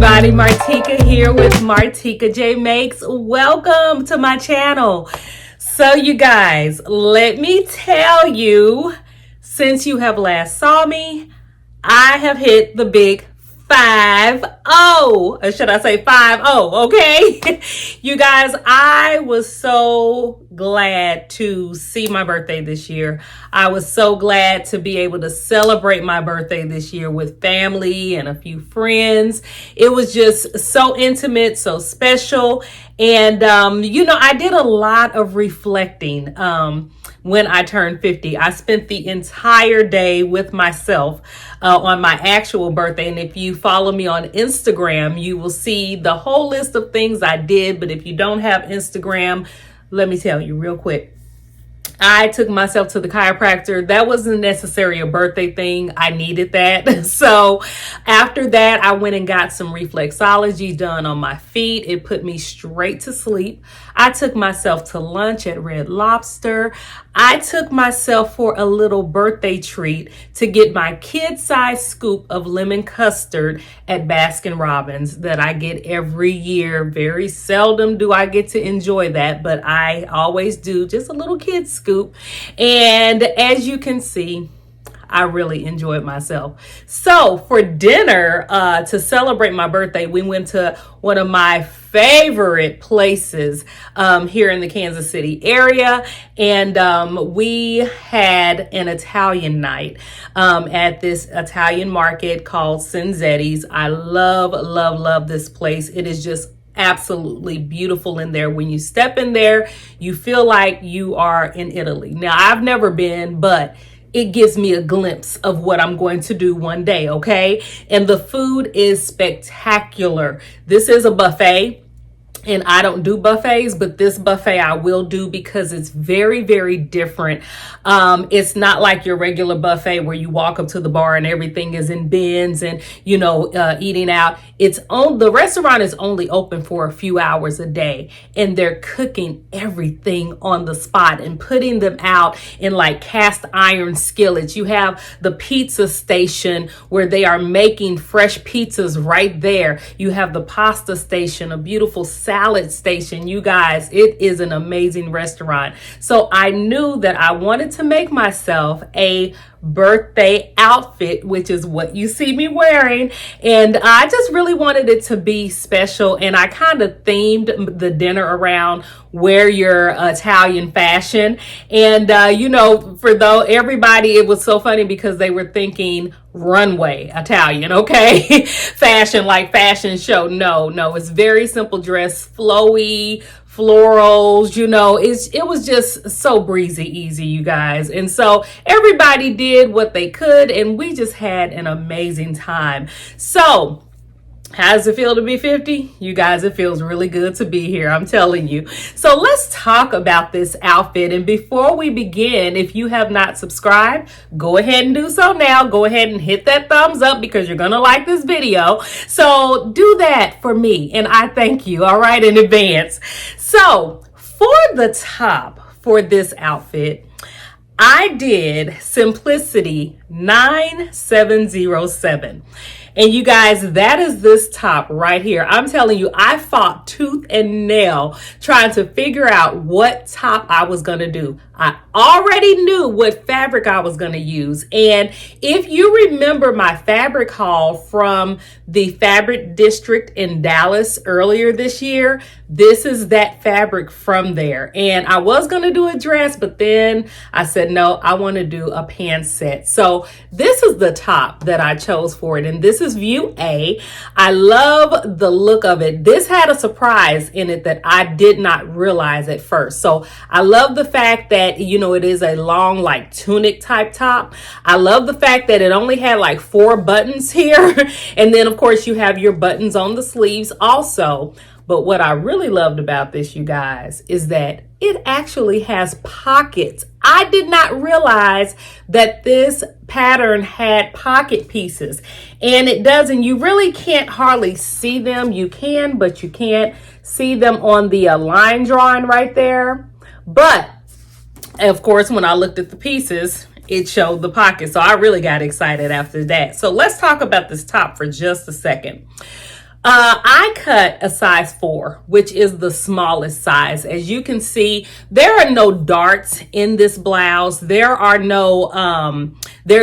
everybody, Martika here with Martika J Makes. Welcome to my channel. So you guys, let me tell you, since you have last saw me, I have hit the big 5-0, or should I say 5-0, okay? You guys, I was so glad to see my birthday this year. I was so glad to be able to celebrate my birthday this year with family and a few friends. It was just so intimate, so special. And, I did a lot of reflecting when I turned 50. I spent the entire day with myself on my actual birthday. And if you follow me on Instagram, you will see the whole list of things I did. But if you don't have Instagram, let me tell you real quick. I took myself to the chiropractor. That wasn't necessarily a birthday thing. I needed that. So after that, I went and got some reflexology done on my feet. It put me straight to sleep. I took myself to lunch at Red Lobster. I took myself for a little birthday treat to get my kid-sized scoop of lemon custard at Baskin Robbins that I get every year. Very seldom do I get to enjoy that, but I always do, just a little kid scoop. And as you can see, I really enjoyed myself. So for dinner, to celebrate my birthday, we went to one of my favorite places here in the Kansas City area. And we had an Italian night at this Italian market called Cinzetti's. I love this place. It is just absolutely beautiful in there. When you step in there, you feel like you are in Italy. Now, I've never been, but it gives me a glimpse of what I'm going to do one day, okay? And the food is spectacular. This is a buffet. And I don't do buffets, but this buffet I will do because it's very, very different. It's not like your regular buffet where you walk up to the bar and everything is in bins and, eating out. The restaurant is only open for a few hours a day, and they're cooking everything on the spot and putting them out in like cast iron skillets. You have the pizza station where they are making fresh pizzas right there. You have the pasta station, a beautiful salad station. You guys, it is an amazing restaurant. So I knew that I wanted to make myself a birthday outfit, which is what you see me wearing. And I just really wanted it to be special. And I kind of themed the dinner around wear your Italian fashion. And, everybody, it was so funny because they were thinking runway Italian, okay? Fashion, like fashion show. No, it's very simple dress, flowy, florals, it was just so breezy, easy, you guys. And so everybody did what they could, and we just had an amazing time. So how does it feel to be 50? You guys, it feels really good to be here. I'm telling you. So let's talk about this outfit. And before we begin, if you have not subscribed, go ahead and do so now. Go ahead and hit that thumbs up because you're going to like this video. So do that for me. And I thank you, all right, in advance. So for the top for this outfit, I did Simplicity 9707. And you guys, that is this top right here. I'm telling you, I fought tooth and nail trying to figure out what top I was going to do. I already knew what fabric I was going to use. And if you remember my fabric haul from the Fabric District in Dallas earlier this year, this is that fabric from there. And I was going to do a dress, but then I said, no, I want to do a pants set. So this is the top that I chose for it. And this is view A. I love the look of it. This had a surprise in it that I did not realize at first. So I love the fact that, it is a long, like tunic type top. I love the fact that it only had like 4 buttons here. And then of course you have your buttons on the sleeves also. But what I really loved about this, you guys, is that it actually has pockets. I did not realize that this pattern had pocket pieces, and it does, and you really can't hardly see them. You can, but you can't see them on the line drawing right there. But of course, when I looked at the pieces, it showed the pocket. So I really got excited after that. So let's talk about this top for just a second. I cut a size 4, which is the smallest size. As you can see, there are no darts in this blouse. There's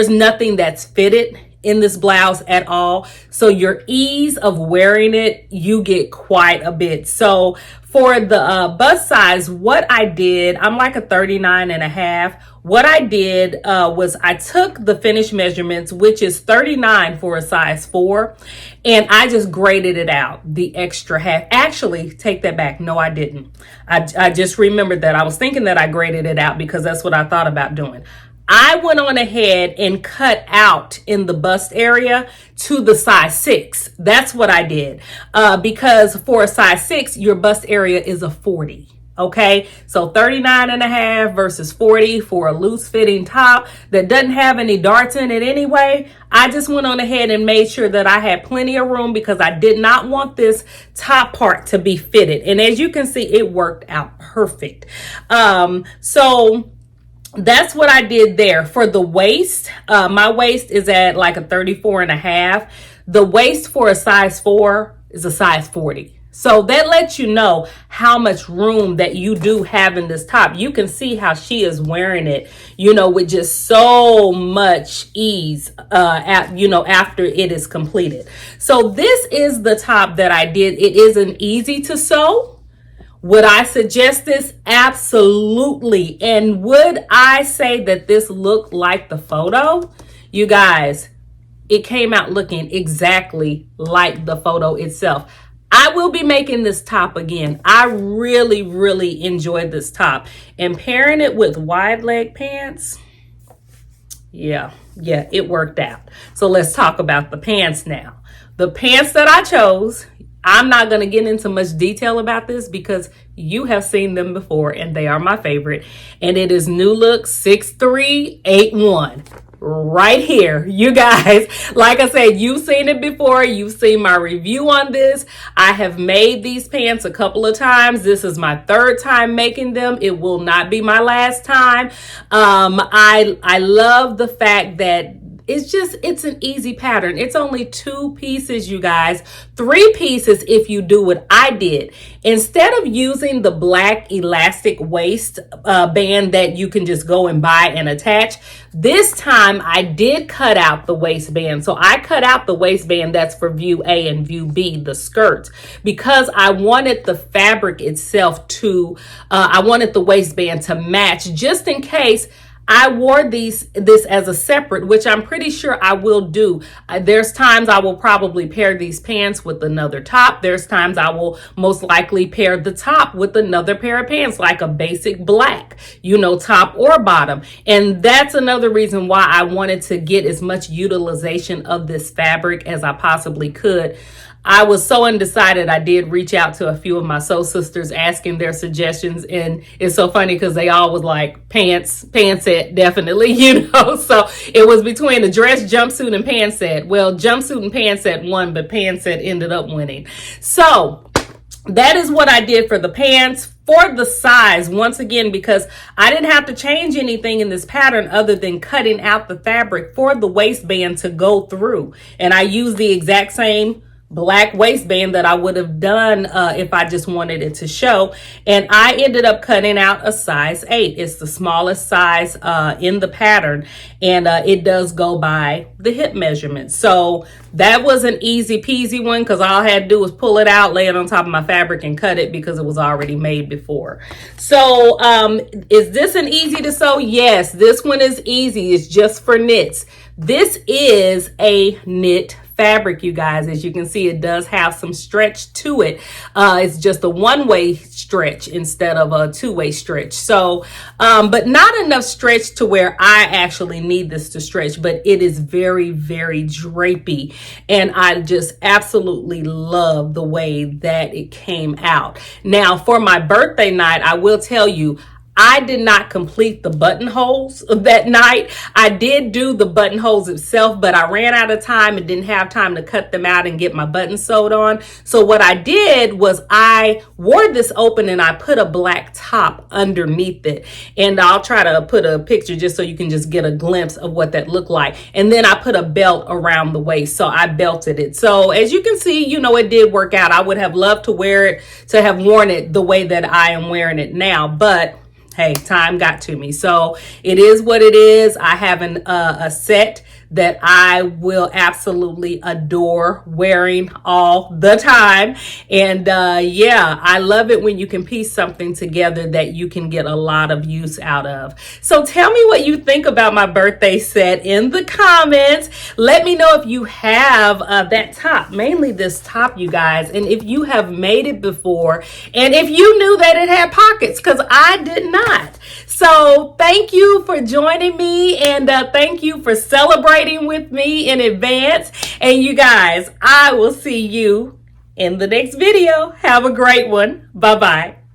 nothing that's fitted in this blouse at all. So your ease of wearing it, you get quite a bit. So for the bust size, what I did, I'm like a 39 and a half. What I did was I took the finished measurements, which is 39 for a size 4, and I just graded it out, the extra half. Actually, take that back. No, I didn't. I just remembered that. I was thinking that I graded it out because that's what I thought about doing. I went on ahead and cut out in the bust area to the size 6. That's what I did. Because for a size 6, your bust area is a 40. Okay, so 39 and a half versus 40 for a loose fitting top that doesn't have any darts in it anyway. I just went on ahead and made sure that I had plenty of room because I did not want this top part to be fitted. And as you can see, it worked out perfect. So that's what I did there. For the waist, my waist is at like a 34 and a half. The waist for a size 4 is a size 40. So that lets you know how much room that you do have in this top. You can see how she is wearing it, with just so much ease, after it is completed. So this is the top that I did. It isn't easy to sew. Would I suggest this? Absolutely. And would I say that this looked like the photo? You guys, it came out looking exactly like the photo itself. I will be making this top again. I really, really enjoyed this top. And pairing it with wide leg pants, yeah, it worked out. So let's talk about the pants now. The pants that I chose, I'm not going to get into much detail about this because you have seen them before and they are my favorite. And it is New Look 6381. Right here, you guys. Like I said, you've seen it before. You've seen my review on this. I have made these pants a couple of times. This is my 3rd time making them. It will not be my last time. I love the fact that it's an easy pattern. It's only 2 pieces, you guys. 3 pieces if you do what I did. Instead of using the black elastic waist band that you can just go and buy and attach, this time I did cut out the waistband. So I cut out the waistband that's for view A and view B, the skirts, because I wanted the fabric itself I wanted the waistband to match just in case I wore this as a separate, which I'm pretty sure I will do. There's times I will probably pair these pants with another top. There's times I will most likely pair the top with another pair of pants, like a basic black, top or bottom. And that's another reason why I wanted to get as much utilization of this fabric as I possibly could. I was so undecided. I did reach out to a few of my sew sisters asking their suggestions, and it's so funny because they all was like pants set, definitely, So it was between the dress, jumpsuit, and pants set. Well, jumpsuit and pants set won, but pants set ended up winning. So that is what I did for the pants. For the size, once again, because I didn't have to change anything in this pattern other than cutting out the fabric for the waistband to go through, and I used the exact same black waistband that I would have done if I just wanted it to show. And I ended up cutting out a size 8. It's the smallest size in the pattern, and it does go by the hip measurement. So that was an easy peasy one because all I had to do was pull it out, lay it on top of my fabric, and cut it because it was already made before. So is this an easy to sew? Yes, this one is easy. It's just for knits. This is a knit fabric, you guys. As you can see, it does have some stretch to it. It's just a one-way stretch instead of a two-way stretch. So, but not enough stretch to where I actually need this to stretch, but it is very, very drapey. And I just absolutely love the way that it came out. Now, for my birthday night, I will tell you, I did not complete the buttonholes that night. I did do the buttonholes itself, but I ran out of time and didn't have time to cut them out and get my buttons sewed on. So what I did was I wore this open and I put a black top underneath it. And I'll try to put a picture just so you can just get a glimpse of what that looked like. And then I put a belt around the waist. So I belted it. So as you can see, you know, it did work out. I would have loved to wear it, to have worn it the way that I am wearing it now, but hey, time got to me. So it is what it is. I have a set that I will absolutely adore wearing all the time. And yeah, I love it when you can piece something together that you can get a lot of use out of. So tell me what you think about my birthday set in the comments. Let me know if you have that top, mainly this top, you guys, and if you have made it before, and if you knew that it had pockets, because I did not. So thank you for joining me, and thank you for celebrating with me in advance. And you guys, I will see you in the next video. Have a great one. Bye-bye.